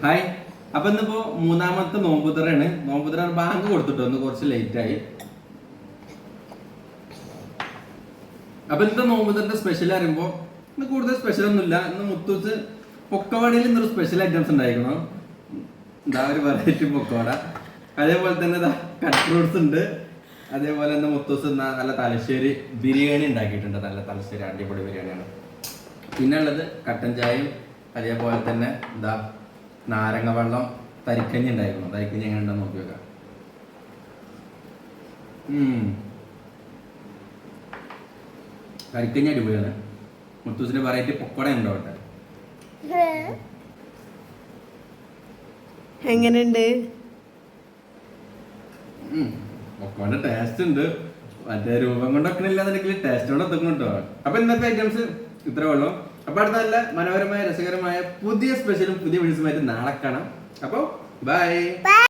Hi. അപ്പൊ ഇന്നിപ്പോ മൂന്നാമത്തെ നോമ്പുതറാണ്. നോമ്പുതറ ബാങ്ക് കൊടുത്തിട്ടോ, ഒന്ന് കുറച്ച് ലേറ്റ് ആയി. അപ്പൊ ഇന്നത്തെ നോമ്പുതറിന്റെ സ്പെഷ്യൽ അറിയുമ്പോ ഇന്ന് കൂടുതൽ സ്പെഷ്യൽ ഒന്നുമില്ല. ഇന്ന് മുത്തൂസ് പൊക്കവാടയിൽ ഇന്നൊരു സ്പെഷ്യൽ ഐറ്റംസ് ഉണ്ടായിരിക്കണം. എന്താ ഒരു വെറൈറ്റി പൊക്കവാട, അതേപോലെ തന്നെ കട്ട് ഫ്രൂട്ട്സ് ഉണ്ട്. അതേപോലെ തന്നെ മുത്തൂസ് നല്ല തലശ്ശേരി ബിരിയാണി ഉണ്ടാക്കിയിട്ടുണ്ട്. നല്ല തലശ്ശേരി അടിപൊളി ബിരിയാണിയാണ്. പിന്നെ ഉള്ളത് കട്ടൻ ചായയും അതേപോലെ തന്നെ നാരങ്ങ വെള്ളം, തരിക്കഞ്ഞി ഉണ്ടായിരുന്നു. തരിക്കഞ്ഞി എങ്ങനെ ഉണ്ടെന്ന് നോക്കി വെക്കാം. തരിക്കഞ്ഞി അടിപൊളിയാണ്. മുത്തൂസിന്റെ വെറൈറ്റി പൊക്കോട ഉണ്ടോ അവിടെ? എങ്ങനെയുണ്ട്? പൊക്കോടെ ടേസ്റ്റ് ഉണ്ട്. മറ്റേ രൂപം കൊണ്ടൊക്കെ ഇല്ലാന്നുണ്ടെങ്കിൽ ടേസ്റ്റോടെ എത്തുന്നു കേട്ടോ. അപ്പൊ ഇന്നത്തെ ഐറ്റംസ് ഇത്രേ ഉള്ളൂ. അപ്പൊ അടുത്ത നല്ല മനോഹരമായ രസകരമായ പുതിയ സ്പെഷ്യലും പുതിയ വീഡിയോസുമായിട്ട് നാളെ കാണാം. അപ്പൊ ബൈ.